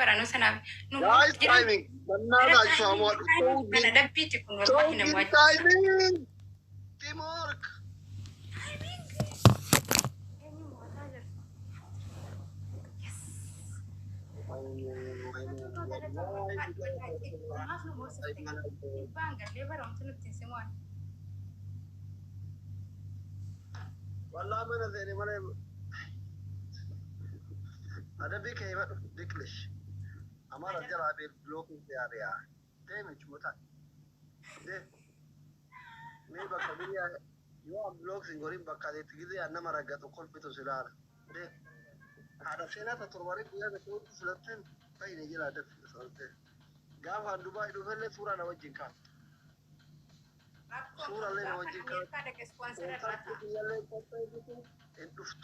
برانو سناب Guys, timing. Banana somewhat. أنا دبيتكم والله So أنا مواجهة timing. Teamwork. والله ما نزيني ما هذا بيك هي بيكلش أما رجال عبيد بلوك يا تيمج متى ده مي بكمليا يوم بلوك سينغورين بكادي تجدي أنا ما رجعت أقول في تسلال ده هذا سنة تطوري كذا بتقول تسلتين فين يجي هذا في تسلتين قام عن دبي دبي صورة نوجين كان صورة اللي نوجين كان إندفت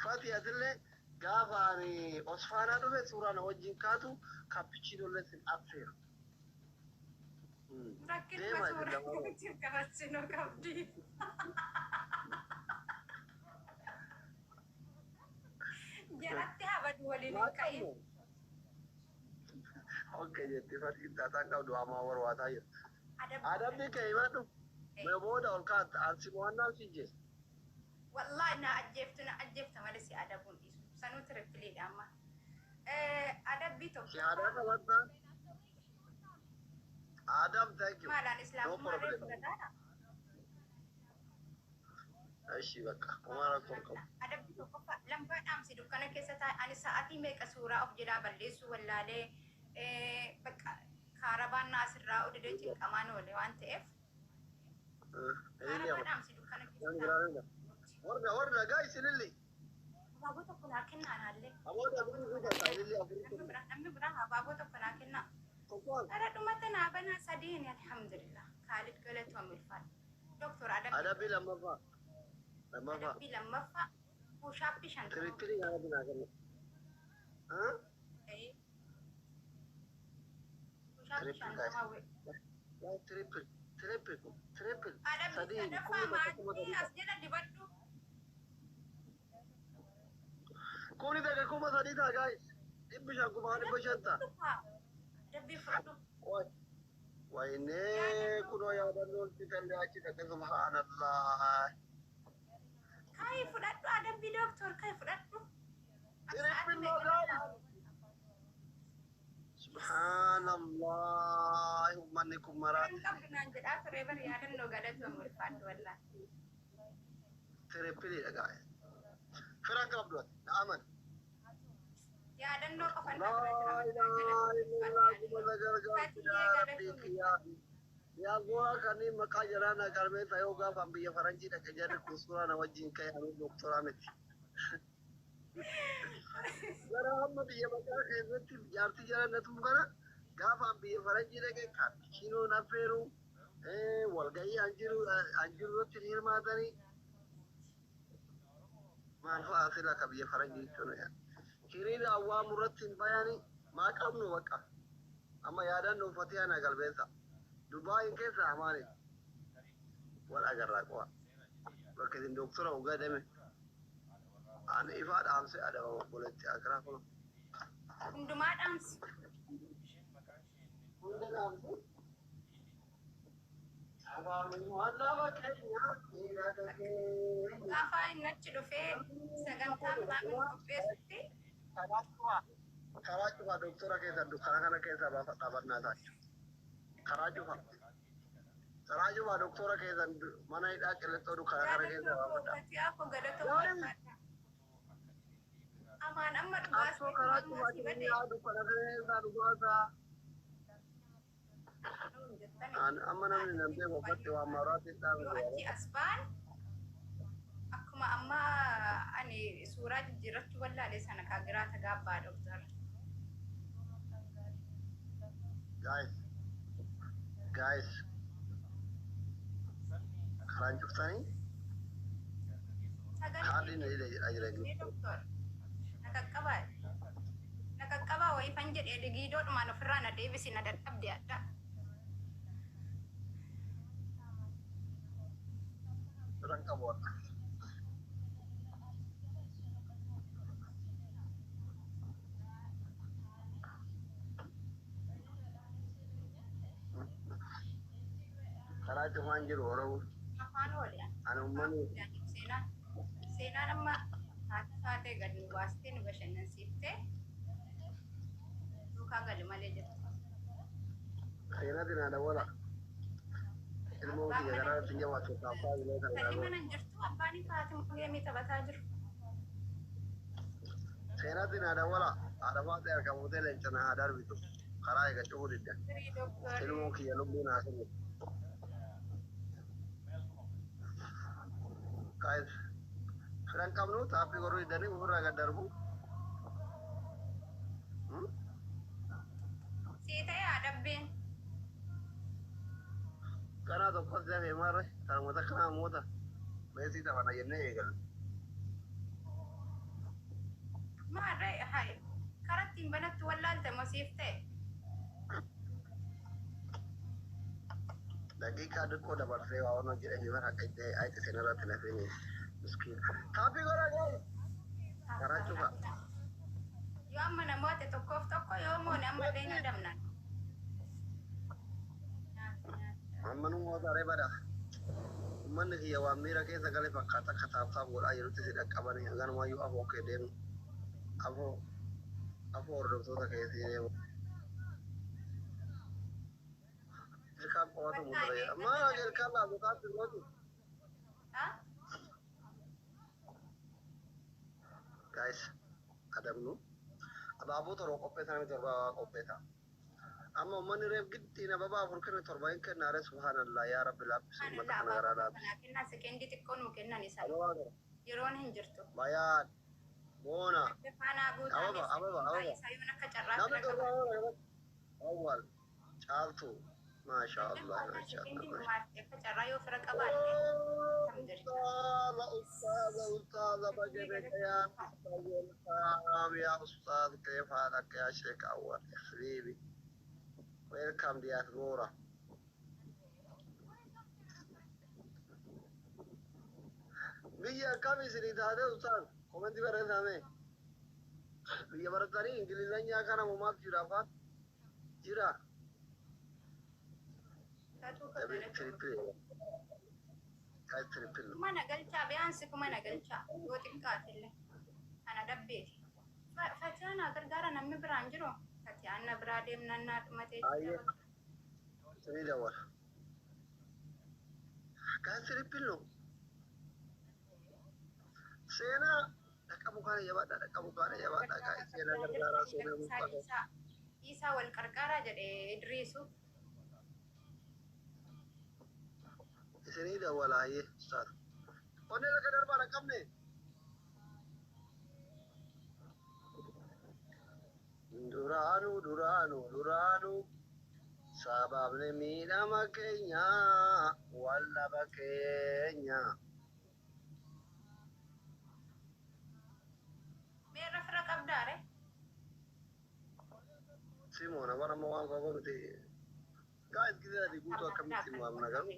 فاتي أدلة قافاني أصفانا دبي صورة نوجين كاتو كابتشينو لسه أبصر ركز صورة كابتشينو كابدي جربتها بدولي كاين اوكي جتي فاتي تاتا كاو دو اما ور واتاي ادم دي كايمانو مبودا اولكات انسيموانا سيجي والله انا اجبت ما لسي ادبون اسم سنو ترفلي اما ادب بيتو شهادة واتنا ادم ثانك يو ما لا اسلام ما رفضنا ايشي بقى وما راكم ادب بيتو لما امس دكانه كيستا انا ساعتي ميك صوره اوف جدا بلسو ولا له بقى كاربان ناصر راو ددتي كمان ولا وانت اف كاربان امس دكانه كيستا ورنا جايس للي بابو تكون كنا انا لك أبودا بيجي للي أمي برا بابو تكون كنا أنا دمتنا بنا سدين الحمد لله خالد قالت ومرفان دكتور أدبي لما فا أدبي لما فا وشابي شان تريتري أنا بناقل ها إيه وشابي شان تماوي لا تريبل أدبي تدفع ما أسجل دبتو كوني ده كوما سديدا جايز إبشان كوما هني بشنتا أدبي فردو ويني كنو يا دلول تتلي أشي تك سبحان الله كيف فردو أدبي دكتور كيف فردو سبحان الله منكم مرات تريبلي يا جاي فرانك أبدوت نعمل يا دنو كفن لا إله إلا الله كما ذكر يا بوا كني مكاجرانا كرمي تايوغا فامبي فرنجي تكجر كوسورا نوجين كي أنا دكتورا متي gara amma biyya mataa keessatti jaartii jaalannatu kana gaafa biyya faranjii dhaqee kaappichiinoo naffeeru walgahii anjiruutti ni hirmaatanii maal fa'aa sila ka biyya faranjii jechuudha yaa hiriira awwaamu irratti hin bayani maa qabnu baqa amma yaadannoo uffatee ana galbeessa dubaayin keessa amaani wal agarraa qo'a bakka isin doktora ugaa dame أنا إفاد أمس أنا بقولت أكره عندما أمس كافة نتشلو في سجنتها من بيستي كراجوا دكتورة كذا دكتورة كذا بابنا تاج كراجوا دكتورة كذا mana ida keleto du kara keza baba aku gak ada teman aman amat bas so kara tu bade ya du kara keza du goza an amana min nambe wafati wa marati ta ati asban aku ma amma ani surat jiratu walla le sana kagira ta gabba doktor guys Karan cuftani? Hadi ne da ajira ni doktor nakakaba wa ifanjed e digido do mano frana de bisi na da tabdi adda Rang kabot karaa cufaan jiru Oromoo. afaan oolyaa Ani uummanni seenaan amma haati taatee gad nu baastee nu bashannansiiftee duukaa gali malee jirtu. seenaatiin haadha wala. Ilmoo kiyya karaa irratti jabaatu kaaffaa bilee kan Sadii ilaaluu. mana hin jirtu abbaan ifaatiin geemii taphataa jiru. Seenaatiin haadha wala. Haadha faatee argamutee leencana haa darbitu. Karaa eega cufuu didda. Firii dooktarii Ilmoo kiyya lubbuun haa sirbu. Guys, firan qabnu taappii goruu diddanii ofirraa gad darbu. sii ta'e adabbiin Kanaa tokkos dafee maarre kanumata kanaa moota meesii taphana jennee eegalu. maarree hai karattiin banatti wallaalte mosiif ta'e. Daqiiqaa xiqqoo dabarsee waa waan jedhanii bara akka itti ayti seenarratti lafee miskiina. Taappii godhaa gaa'e. Karaa cufa. Yoo amma namoota tokkoof tokko yoo moone amma illee ni damnan. Amma nu mootaalee bada. Uummanni kiyya waan miira keessa galee fakkaata akka taaptaaf godhaa jirutti si dhaqqabanii hanganumayyuu afoo kee deemu. Afoo hordoftoota keessii deemu. Ilkaan qo'atu muduree jedha. Maa ilkaan laafu taatti gootu. Guys, adabnu. Abaaboo torba qopheessan namni torba qopheessa. Amma uummanni reef giddi na babaa afur kenna torba hin kennaare subhaanallah yaa rabbi laaffisuu uummata kana garaa laaffisu. Kennaa sekendii xiqqoo nuu kennan isa yeroon hin jirtu. Bayaan boona Faanaa guutaan ababa isaa yoon akka carraa namni fira torba qaban. awwal caaltu maasha Allah maasha Sekendii Allah. numaatti akka carraa yoo fira qabaatte tam jirta. أستاذ بجرك يا أستاذ يا أستاذ كيف حالك يا شيخ أول يا حبيبي ويلكم ديات نورة بيا كم سنين هذا أستاذ كومنتي برد هذا بيا برتاني إنجليزية كان ممات جرافات جرا تبي تريبل كاي تريبل Kuma na galchaa beeyansi kuma na galchaa yoo xiqqaatillee ana dabbeeti. Fatiyaana gargaara namni biraan jiru Fatiyaana biraa deemnannaa dhumatee Aye. Sini dawal. Kan siripillo. Sena dhaqabu kana jabaadha dhaqabu kana jabaadha kan sena gargaaraa sena muka. Isaa wal qarqaaraa jedhee Idriisu Sini dawal aye ustaz. Onne laga darba raqamne. Duraanu sababni miidhama keenya wallaba keenya. meerra fira qabdaare Simona warama waan koo miti. Guys gida di guutuu akkamitti waamna garuu.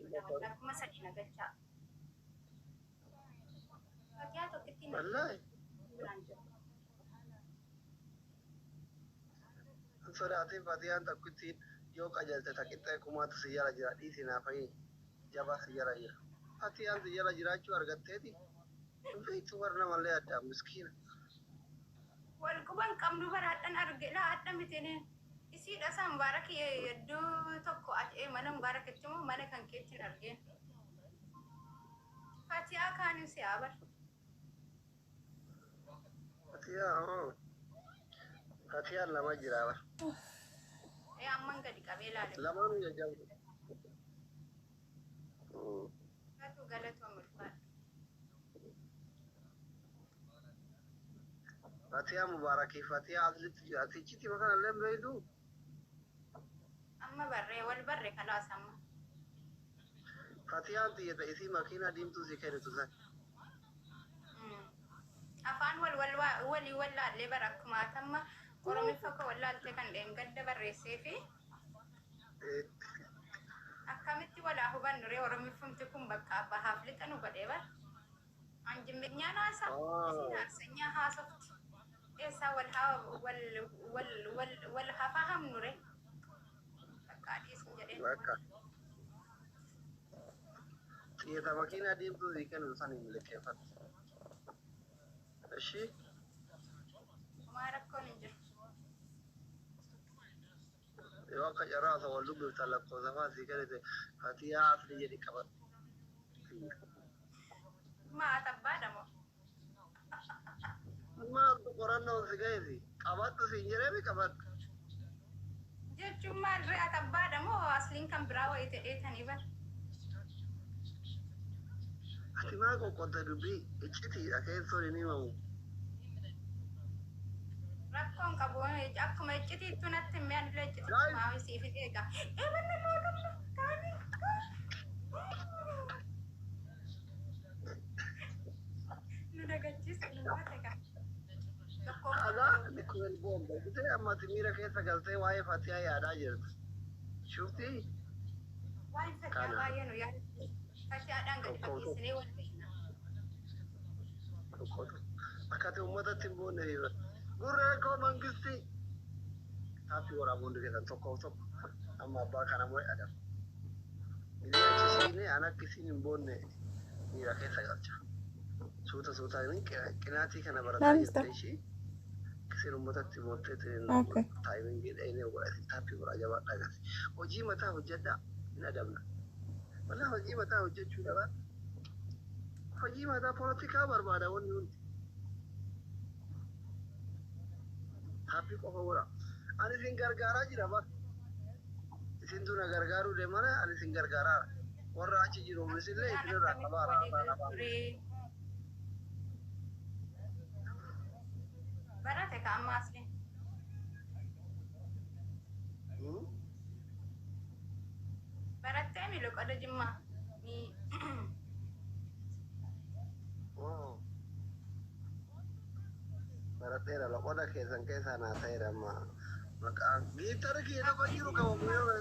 kuma sadii na galchaa. Fatiyaa tokkittiin Wallahi. biraan jiru. Sodaatee Fatiyaan takkitti yoo qajeelte taqittee kumaatu siyyara jira dhiisinaa fa'i jabaa siyyara jira. Fatiyaan siyyara jiraachuu argatteeti. Beektu warra namallee addaa miskiina. Wal quban qabnu baraadhaan argila adda mitini isiidha isaa mubaarak hedduu tokko ati mana mubaarakitti immoo mana kan keettiin argeen. Fatiyaa kaaniin si haa bar. Fatiyaan lama jira bar. Amman gadi qabee ilaale. Lamaanuu jajjabdu. Fatu galatoo mulfaadha. Fatiyaa mubaarakii Fatiyaa aslitti jira. Atichitti makanallee hin beeydu. Amma barree wal barre kalaas amma. Fatiyaan xiyyata isii makiinaa diimtuu si kennitu san. Afaan walii wallaallee bara akkuma atamma Oromiffa koo wallaaltee kan dheengadda barreessee fi akkamitti walaa hubannu ree Oromiffumti kun bakka bahaaf lixa nu godhee bara. Anjimminyaan haasa isin haasanya haasofti. Eessaa wal hafaa hamnu ree. Bakka adiisin jedhee. Bakka. Tiyata makiinaa deemtuu ziikan san hin milkeeffatu. Ishii Homaa rakkoon hin jiru. yoo akka carraa osoo wal dubbiftan lakkoofsafaa ziikan Fatiyaa asli jedhi qabatu. Maata abbaadha moo? Maaltu qorannoon si ga'eesi? Qabattu siin jedhee qabadhu. Jechuun maal re'ata abbaadha moo asliin kan biraa wayii ta'eetanii bara? Ati maa qoqqoodde dubbii iccitiidha keessoon hin himamu. Rakkoon qabu akkuma iccitiittu natti hin mi'aan illee Guys. iccitiitu maa siif eega. Eebanna moodumma kaanii. Nu dagachiisa nu baate kan. Dhagaa liquid bomb bitee amma ati miira keessa galtee waa'ee Fatiyaa yaadaa jirtu. Shuftii Waan fedhaa baay'ee nu yaadatu. Fatiyaadhaan gadi fakkeessinee wal beekna. tokkotu akkati uummatatti hin boonne dhiira. Gurree koo mangistii taappii waraabuun keessan tokko amma abbaa kana moo adam. Biyya achisiinee an akkisiin hin boonne miira keessa galcha. Suutaan qinaatii kana barataa jirte ishii. Kisiin uummatatti mootteetiin taayimingii dhayinee godhate taappii biraa jabaadhaa gati. Hojii mataa hojjedhaa hin adabna. Walaa hojii mataa hojjechuu dhabaa. Hojii mataa poolitikaa barbaada wanni hundi. Taappii qofa godha. Ani isin gargaaraa jira bara. Isin tuna gargaaruu deemana ani isin gargaaraa. Warra achi jiru misillee isinirraa qabaa. Barate ka amma asliin. Barattee mi loqoda jimmaa? Baratteera loqoda keessan keessaa naa ta'eera amma maqaan giitara kiyya tokko jiru qabamu yoo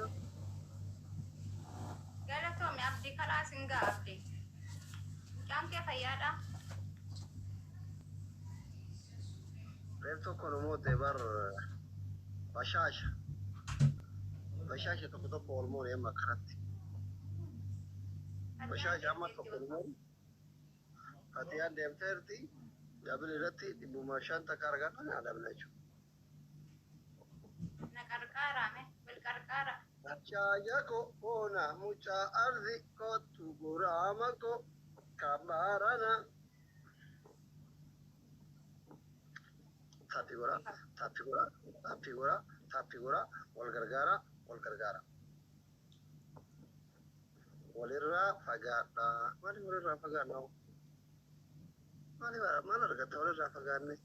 Galatoomi abdii karaa singaa abdii. Mucaan kee fayyaadha? reef tokko namoota bar bashaasha tokko olmoon yemma akkanatti bashaasha amma tokko olmoon Fatiyaan deemteerti dabili irratti 500 ka argatan adabna jechuudha. Na qarqaaraame wal qarqaara. Achaya ko ona mucha ardhi ko tugurama ko kamarana tapi gora wal gargara walirra fagaadha walirra fagaadha mana argata walirra fagaadne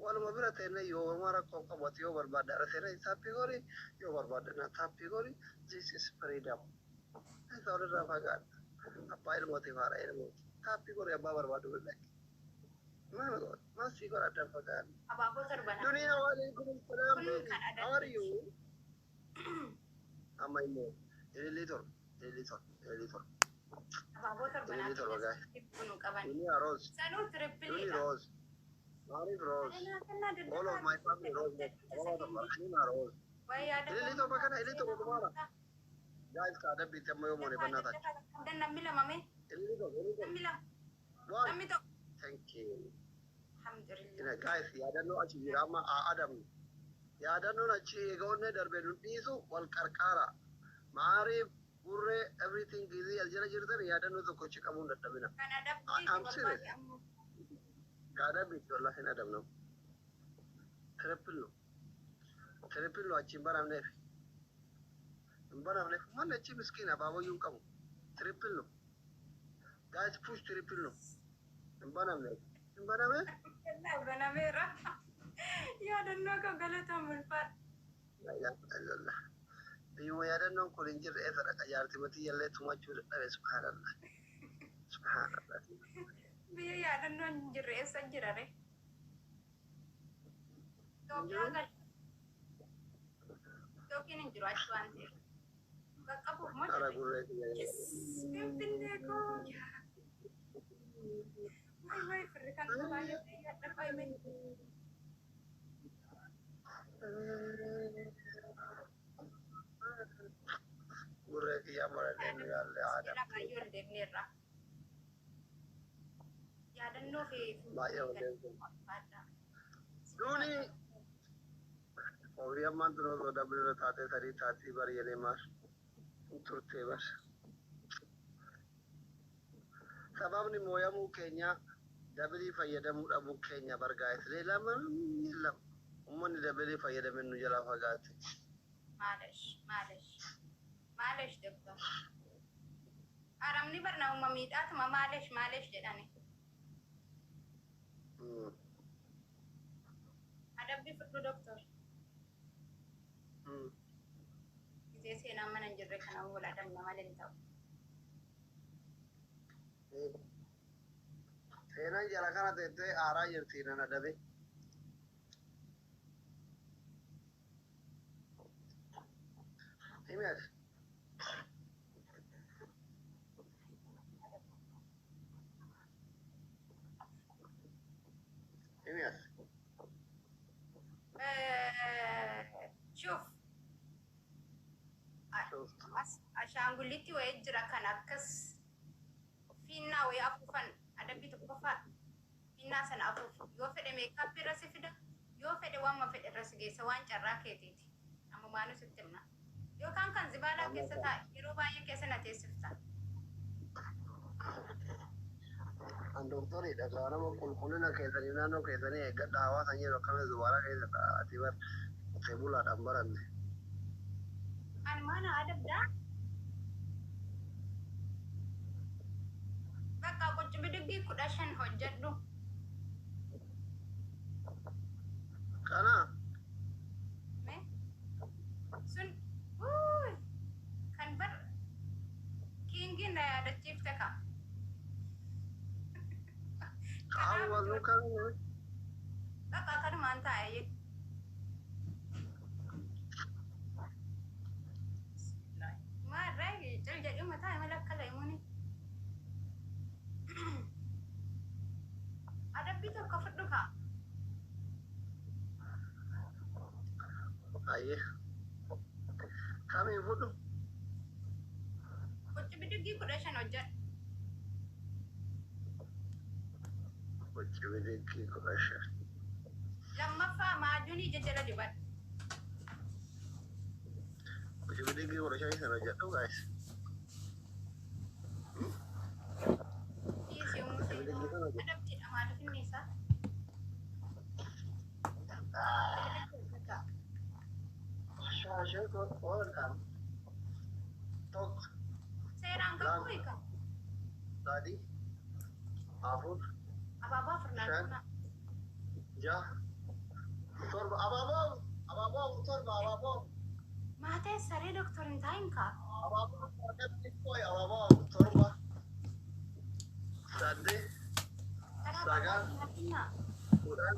waluma bira ta'e yoo mara ko qabatu yoo barbaada rasena tapi gori yoo barbaada na tapi gori this is freedom isa walirra fagaadha abbaa ilmooti fara ilmooti tapi gori abbaa barbaadu billahi ما في قرار دفقان Abaaboo torbanaa. دنيا وعليكم السلام how are you أما إنه إليتور Abaaboo torbanaa. Inni torba gahe. Bunu qaban. دنيا روز Sanuu دنيا tirippiliidha. روز معرف روز all of my family روز all of my family روز إليتور بكرة إليتور بكرة guys كذا بيتم يوم من بناتك Dan namni lamame. إليتور Namni lama. why Namni tokko. thank you Alhamdulillah. guys yaadannoo achi jira amma adam yaadannoon achi eegoonne darbe nu dhiisu wal qarqaara maariif gurree everything gizii as jala jirtan yaadannoo tokkochi qabuun dadhabina Kana I'm dabdii serious. barbaade ammoo. gaadhaa biitti wallahi hin adabnamu tirippillo achi hin baramneef manni achi miskiin abaaboyyuu hin qabu tirippillo guys push tirippillo hin baramneef hin barame Kennaa banameera. Yaadannoo koo galataan bulfaadha. biyyuma yaadannoon kun hin jirre eessa dhaqa jaartimatii jallee tumachuu dadhabe subhaanallah Biyya yaadannoo hin jirre eessa jira re? Itoophiyaa gal. Yookiin hin jiru achi waan ta'eef. Qaqqabuuf moo ara jirre? gurree kiyya Finfinnee koo. Wayi firri kan baay'ee yaadda fayyame. gurree kiyya maradeen gaalle aadam Jedha baay'ee ol deemneerra. yaadannoo fi baay'ee waliin duuni horii ammaan turoo soo dabirra taatee sadii taatii bareedee maal turtee bar sababni mooyamuu keenya dabilii fayyadamuu dhabuu keenya bargaa'e lama ummanni dabilii fayyadame nu jalaa fagaate maalesh doktor aramni barna ummamiidhaatuma maalesh jedhani adabbi fudhu doktor gisee seenaan mana hin jirre kana wal adamna malee hin ta'u seenaan jala kana teettee aaraa jirti nan adabe himeet شوف ashaangullitti wayii jira kan akkas fiinnaa wayii afuufan adabbii tokko fa'aa fiinnaa sana afuufu yoo fedhe meekaappii irra si fida yoo fedhe waan fedhe irra si geessa waan carraa keetiiti ammumaanuu sitti himna yookaan kan zibaalaa keessa taa'e yeroo baay'ee keessa na teessifta. An doktoriidha gaa nama qulqullina keessanii naannoo keessanii eeggadha hawaasa jedhu akkamitti zubaalaa keessa taa'atii bar qotee bulaadhaan baranne. An mana adabdaa bakka qochi bidiggii 15 hojjedhu. Kana sun kan bar kiingin na yaadachiifte ka. Awwalu kan Bakka kanumaan taa'e maarraa jaljedhu mataa mala akka leemuni adabbii tokko fudhu ka. aye kami fudhu qochi bidiggii 15 hojjedhu. qochi bidiggii 15 lammaffaa maajuunii jajjala dibadhu. qochi bidiggii 15 sana jedhu guys Dhiisi yommuu ta'u adabbiidha maaliif inni isaa shaashee koodhaan tokko seeraan qabu hiika sadii afur abaabaa furnaa jaha torba abaaboo torba maatee saree doktorin taayin kaa abaaboo torba saddeet sagal kudhan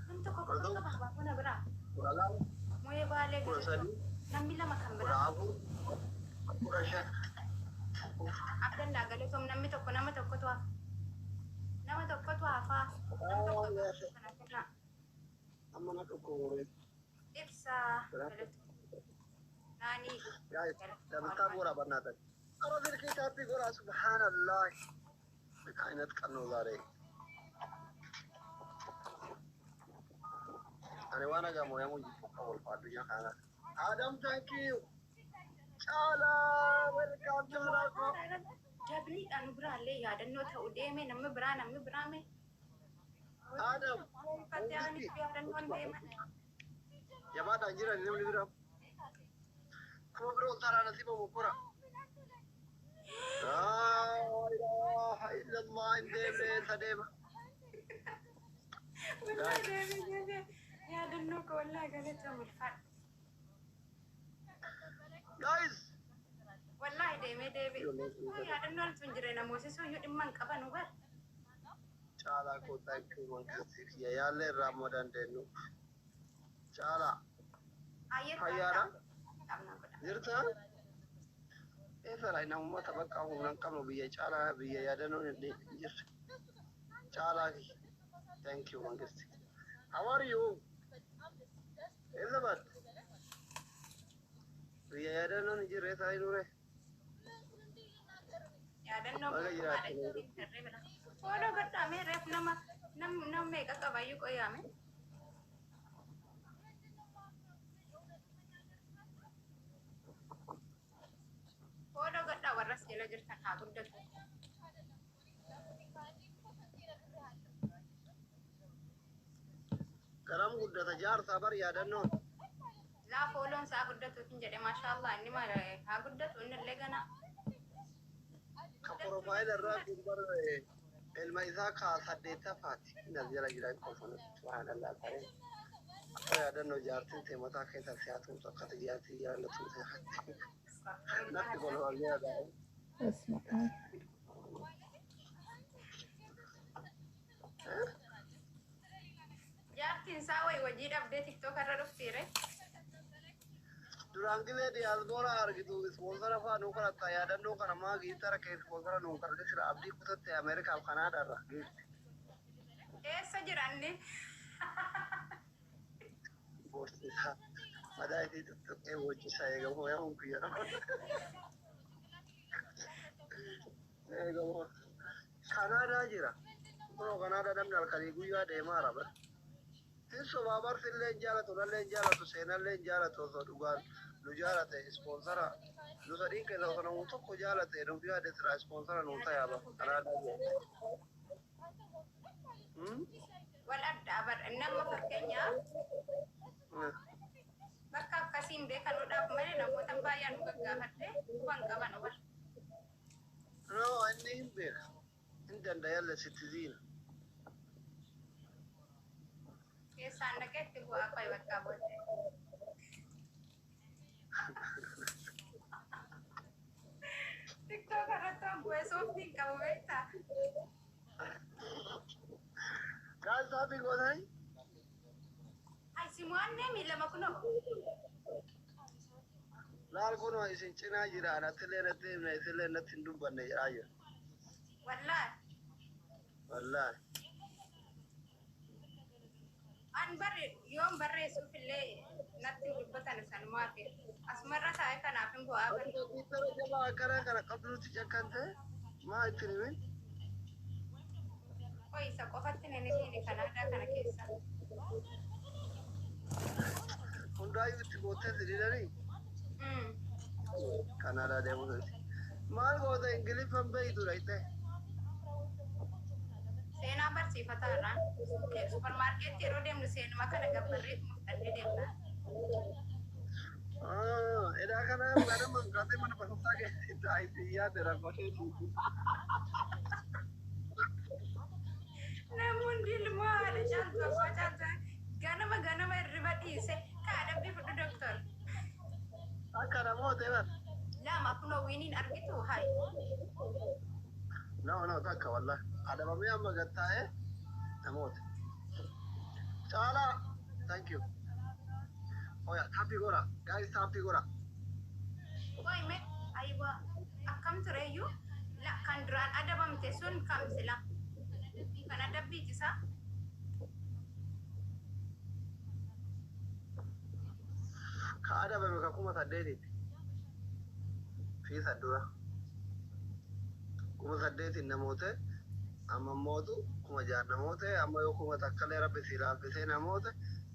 nam tokko qaba abaaboo na biraa kudha lama mooyee baalee kudha sadii namni lama kan kudha biraa afur kudha shan abdallaa galatoom namni tokko nama tokkotu hafaa kana firraa amma na dhukkubure ibsaa galatoom naanii dabtaa ጎራ በእናትህ ኧረ ዝርኪታቢ ጎራ ሱብሃንአላህ ምን አይነት ቀን ነው ዛሬ እኔ ዋና ጋር ሞያሙ ይቆቀበል ፋዱኛ ካና አዳም ታንኪዩ ጫላ ወልካም ጫላ dabliidhaan biraallee yaadannoo ta'u deeme namni biraame አዳም fatiyaanis yaadannoon deeman የባዳ እንጀራ ለምን ይብራ ኮብሮ ተራ ነሲቦ ሙኩራ لا اله الا الله እንደምን ተደማ yaadannoo ka wallaa galata mulfaadha guys wallahi deeme yaadannoo altu hin jirre namoosisuu iyyuu dhimma hin qaban hubar caalaa kootaa itti wankasiif yaalla irraa dandeenu caalaa fayyaadha jirta eessa ላይ namoota bakka humnaan qabnu biyya caalaa biyya yaadannoo hin jirre caalaa thank you mangisti how are you Elizabeth biyya yaadannoo hin jirre eessa nure yaadannoo Foda gadame ref nam mega kabayu ko yame. Foda gadda warra sila jirtan ha guddatu. Karam guddata jaarsa bar yaadannoon. La folon sa guddatu tin jede mashallah inni mala ha guddatu inni legana. Ka profile irraa gurbar ilma isaa kaa saddeettafaati. Innas jala jiran kolfana subhaanallah ta'e. Akka yaadannoo jaartiin ta'e mataa keessa siyaasumtu akkata jaartii jaallatu ta'e. Natti kolfaa yaada'u. Jaartin sa way wajii dhabdee tiktok irra dhuftire. Duraan gibee diyaaspoora argitu ispoonsara fa'aa nuu kadhatta yaadannoo kana maa giitara kee ispoonsara nuu kadhate sira abdii kutatte Ameerikaaf Kanaadaarra geesse. Eessa jiranni? Boorsisaa madaa isii tuttuqee boocisaa eegamoo yaa hunku jedhama. Eegamoo Kanaadaa jira. Kunoo Kanaadaa namni halkanii guyyaa deemaa raba. Tiso babar filleen jaalatu nalleen jaalatu seenalleen jaalatu osoo dhugaan nu jaalate ispoonsara nu sadii keessa osoo namuu tokko jaalate nuuf yaade sira ispoonsara nuu tayaaba Kanaadaa jira. Wal adda bar nama fakkeenyaaf bakka akkasiin beekanuudhaaf malee namoota baay'een nu gaggaafadhe waan qaban wal. No, inni hin beeka. Hin danda'alle sitiziina. Keessaan dhaqeetti bu'aa qoy bakka booddee. TikTok irratti waan bu'ee sooftiin qabu beektaa? Kaan saafii gootanii? Ay simuannee miilama kunoo. Laal kunoo isin cinaa jira anattilee natti himne isillee natti hin dubbanne jedhaa jiru. Wallaahi. Wallaahi. An barre yoon barreessuuf illee natti dubbatan sanumaa fi asumarra taa'e kanaaf hin bu'aa barre. Tiitara jabaa akkana kana qabduutti cakkan ta'e maa itti himin? Qoy isa qofatti nini Kanaadaa kana keessa. Hundaayyuu itti goottee sididanii? Kanaadaa deemuuti. Maal goota Ingiliffan beeytudha itti? Seenaa barsiifataa irraan supermaarkeetti yeroo deemnu seenuma kana gabbarreetu mufdhannee deemna. Edaa kana ganama gaatee mana barumsaa keessatti taa'ee yaadde rakkooshee namoonni ilmoo haala caaltu abbaa caaltu ganama hirriba dhiise kaadhabbii fudhu doktor. akka namoota eban. Lama kunoo wiiniin argitu hayi. No, takka wallah. Adabamee amma gattaa'e namoota. Caalaa, thank you. Oya, happy gora. Guys, happy gora. Qoy mee aywa akkam tureyyuu kan duraan adabamte sun kam sila. Kan adabbiitisaa. Ka adabame ka kuma saddeetitti. Fi saddura. Kuma saddeetiin namoota amma mootu kuma jaan namoota amma yoo kuma takkalee rabbi si laaffisee namoota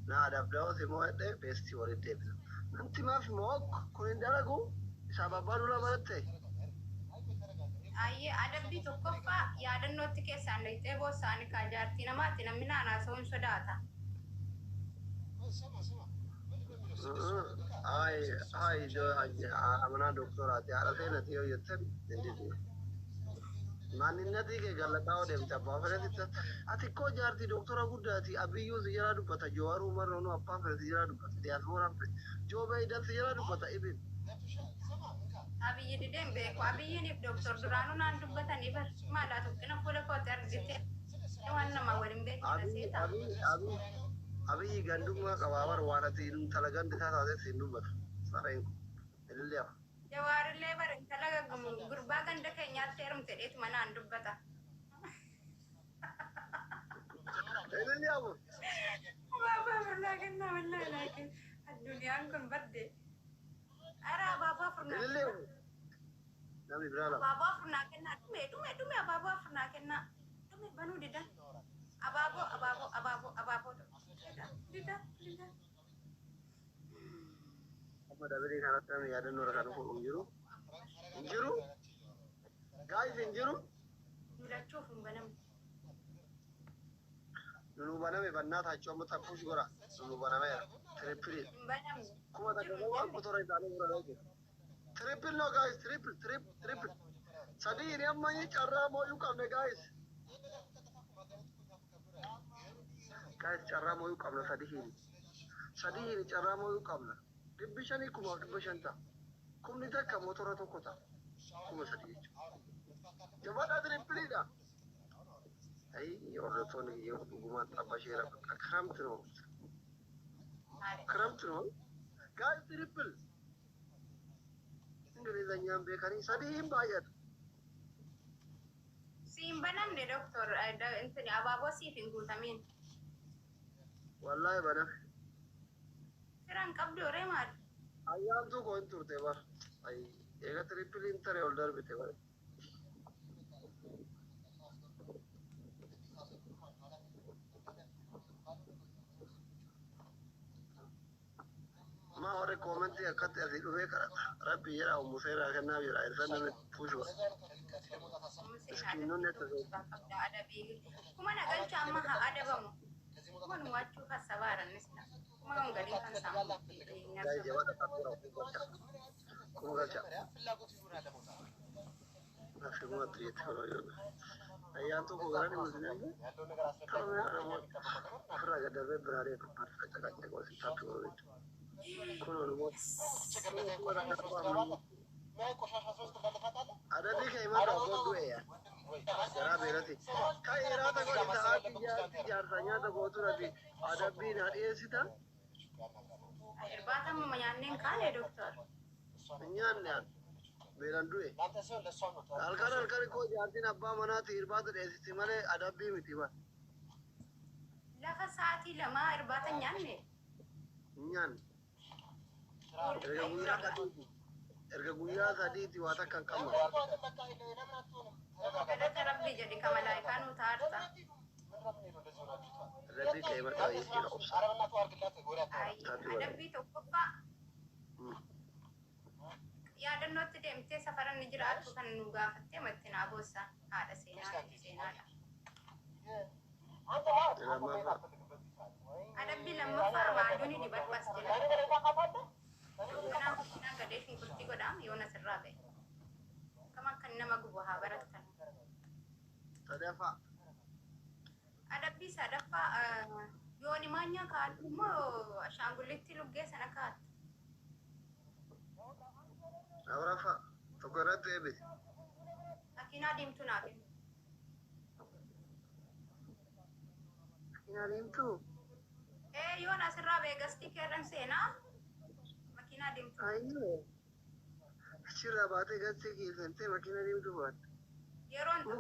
na adabda'oo si mo'edhe beestii waliin deebisa. Namti maaf mo'ok kun hin dalagu isaa babbaaduu labaratte. Ayyee adabbii tokkoffaa yaadannootti keessaan dhaqxee boossaanii kaa jaartii namaatti namni naanaasoo hin sodaata. Amanaa doktoraati haadha seenati yoo jettan inditi. Maanninnatii kee gallataa deemte abbaa fedhatitti ati koo jaartii doktora guddaati abiyyuu si jala dubbata jooharuu marroonuu abbaa fedhe si jala dubbata diyaaspooraan fedhe joobee hidhan si jala dubbata ibin. Abiyyi dideen beeku abiyyiiniif doktor duraanuu naan dubbatanii bar maalaa tuqqina fuula kootti argite waan nama waliin beekudha seeta. Abiyyi gandummaa qabaabar waan ati intala gandi isaa taatee siin dubbata sareen ilillee hafa. Jawaarillee bar intala gurbaa ganda keenyaatti heerumte dheetuma naan dubbata. Ilillee hafu. Baabaa furnaa kennaa wallaahi laakiin addunyaan kun badde. Ara baabaa furnaa. Ilillee hafu. Namni biraa lama. Baabaa furnaa kennaa dhume abaabaa furnaa kennaa. banu dida ababo dida amma da bari kana tan ya dan nora kana ko injiru guys injiru nulachuuf hin banamne nunu baname bannataቸው መጣፉሽ ጎራ nunu baname triple hin banamne kuma da gaba motora da ne gura ne triple no guys triple sadi ne amma yi charra mo yu kamne guys charra mo yu kamne sadi ni charra mo yu kamne dibishani kuma dibishanta kumni takka motora tokkota kuma sadi jama'a triple da ai yorto ne yo guma tabashira ክረምት ነው ጋዝ ትሪፕል እንግሊዘኛም ቤካሪ ሰዲም ባየት ሲምበናም ዶክተር እንትን አባቦ ሲፊን ጉታሚን ወላሂ በነ ፍራን ቀብዶ ሬማል አያምቱ ኮንቱር ተባ አይ ኤጋ ትሪፕል ኢንተር ሆልደር ቢተባ ما هو ريكومنت يا كات يزيد وهيك ربي يرى ومسيرة كنا يرى إنسان من فوجوا مسكينون يتزوج كما نقول جامعة أدبهم كما نواجه كسبارة نسنا كما نقول كان سامو جاي جواد كاتورا كم غلطة نفسي ما تريد كلو يوم أيام تو كوراني مسلمين كلام أنا ما فرق ده براري كبار فرق ده كويس تابعوا ada di kayak mana kau dua ya? Cara berarti. Kayak rata kau di saat tijarnya tu kau tu nanti ada bin ada sih tak? Air bata memanyaning kali dokter. Menyanyian, beran dua. Alkar kau jadi nabba mana tir bata ada sih mana ada bin itu mah. Laka saati lama air bata nyanyi. Nyan. Erga guya tadi tiwata kan kama. Kada terabbi jadi kamalaikan utarta. Rabbi kayak mana ini opsi. Ada bitu apa? Ya dan not demte safaran nijrat bukan nuga fatte matin abosa ada sena. Ada bilang mafa maaduni di batpas jelas. Kenapa kita nggak deh kurti godam Yona Serabe? Kamu kan nama gua barat kan? Ada Ada bisa ada pak Yoni manya kan? Mau sanggulit ti luge sana kan? Apa? Tukarat ebe. Akina dim tu nabi. Akina dim tu. Yona Serabe gasti kerang sena. Ayo. Shira baate gasti ki sente makina dim tu baat. Yeron tu.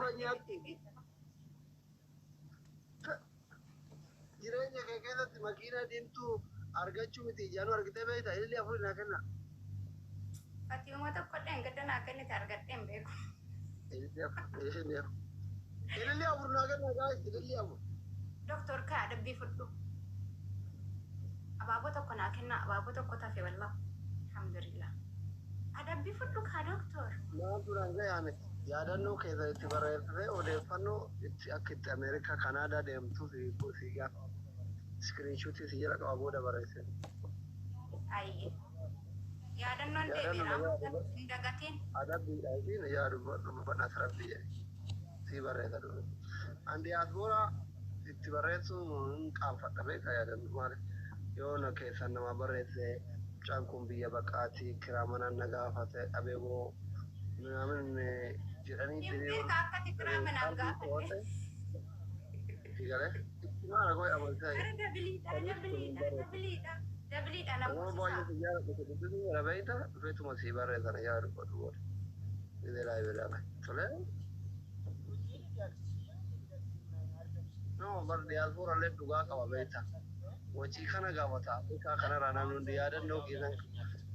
Jiranya kayak kita makina dim tu argachu miti janu argite baita ili afur nakana. Pati mo to ko den gada nakani targat tembe ko. Ili afur nakana guys, ili afur. Doktor ka ada bifudu. Ababo to ko nakana, ababo to ko tafe wallah. Alhamdulillah. Ada bifudu ka doktor. Na turanga yani. Yaadannoo keessa itti barreeffame odeeffannoo itti akka itti Ameerikaa Kanaadaa deemtu si gaafa iskiriinshuutii si jala qaba booda barreesse. Ayi. Yaadannoon deebiidhaan hin dagatiin. Adabbiidhaa fi yaadu badhaasa rabbii si barreessa dhufe. An diyaaspoora itti barreessuun hin qaanfadha beekaa yaadannu maali yoo na keessan nama barreesse mucaan kun biyya baqaatii kiraa manaan na gaafate abeeboo ምናምን ጅራኒ Yimbi kakati kiraman ang gafate. Sigale. Mara ko amalta. Dabili na Mo boy ya ko dudu la veita, fetu mo si barre da ya ru ko du. Ide la vela. Sole? No, bar dia pura le duga ka veita. Wachi kana ga mata, ka kana rana nun dia dan no gidan.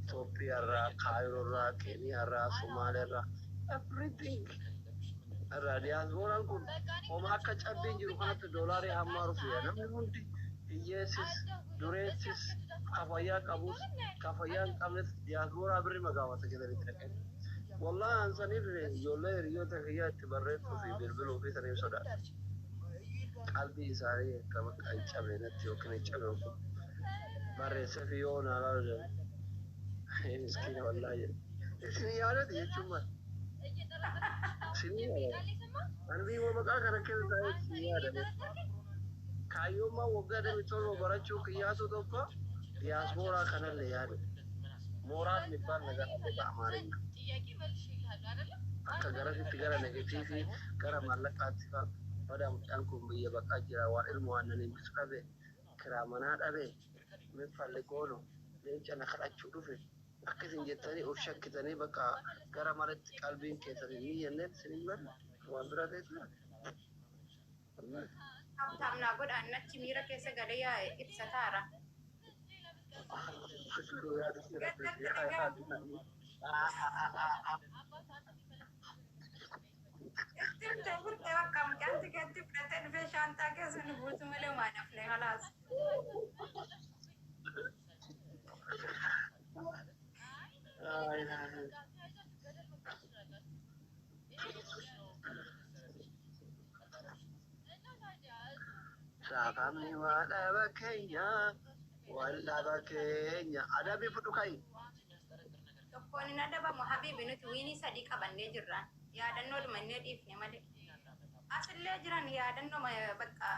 Ethiopia ra, Cairo ra, Kenya ra, Somalia ra, everything. الرادياسبورا كن وما أكتش أبين جرو كانت دولاري همارو فيها نمي هندي يسس دوريتس كفايا كابوس كفايا كامنس دياسبورا بري مقاوة كده بتركن والله أنساني في يولا ريو تخيا تبرد في بلبلو في سنين سودا قلبي ساري كما كان شابينت يوكني شابينت بري سفيون على رجل مسكين والله سنيارة دي شو سنيارة أنا بيقول بقى كنا كده تاي سنيارة كايوم ما وقعد بيتول وبرجو كياتو دوكا دياسبورا كان اللي يعني مورال نبان نجار اللي بعمارين akka garasitti gara negatiifi gara maallaqaatti fa'a badaa mucaan kun biyya baqaa jira waan ilmu aannaniin bisu dhabe kiraa manaa dhabe min falle goono leenca na kadhachuu dhufe akkasin jettanii of shakkitanii bakka gara malatti qalbiin keessanii ni jenneen sinin malu waan bira teessuma. Hamna godhaan nachi miira keessa galee yaa'e ibsataara. Tibda burtee bakka mucaan tikeetti fudhatee dhufee shaantaa keessa nu buusu malee waan hafne halaas. Saafamni waa dhaba keenya wal dhaba keenya adabii fudhu kayi. Tokkoon hin adabamu habiibi nuti wiinii sadii qabannee jirraan yaadannoo dhumannee dhiifne malee. Asillee jiran yaadannoo bakka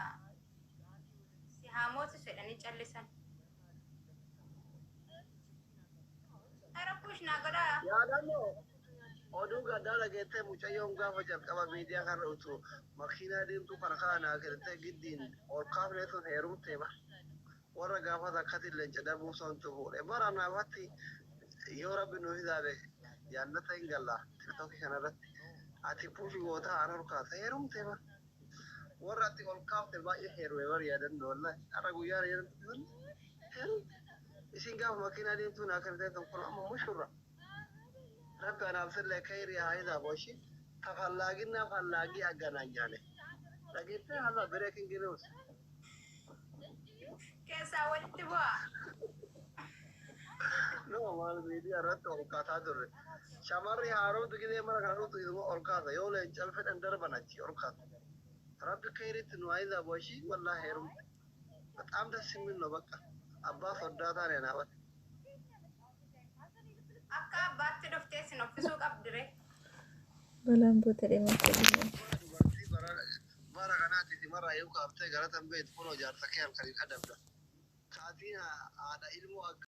si haamooti jedhanii callisan. Arakuush naa godhaa. Yaadannoo oduu gaddaa dhageettee mucayyoon gaafa jalqaba miidiyaa kana utuu makiinaa deemtuu kana kaanaa keessatti giddiin ol kaafnee sun heerumtee bara warra gaafas akkasiin leenca dhabuu sontu fuudhe bara naafatti yoo rabbi nu hidhaale jaallata hin galla tiktookii kanarratti ati puufi gootaa aan ol kaasa heerumtee bara warra ati ol kaafte baay'ee heerume bara yaadannoo wallahi har'a guyyaa heerumte isin gaafa makiinaa deemtuu naa kan ta'e tokko amma mushurra. رب أنا أرسل خير يا هيدا بوشي تفلاقينا فلاقي أجنانيانه لقيت هذا بريكنج نيوز كيسا ولتبوا نو مال ميديا رت أوركاتا در شماري هارو تكذي مرة كانوا تكذي أوركاتا يولا إنشال فت أندر بناتي أوركاتا رب خير تنوائي بوشي والله هيرم بتأمل السمين نبكة أبا صدّاتا ريناوت akka abbaatti dhuftee sin offisuu qabdire. Balaan boota deemaa jiru. Bara kanaatti mara yoo kaaftee gara tambee itti kunoo jaarsa kee halkaniin adabda. Kaatiin haadha ilmoo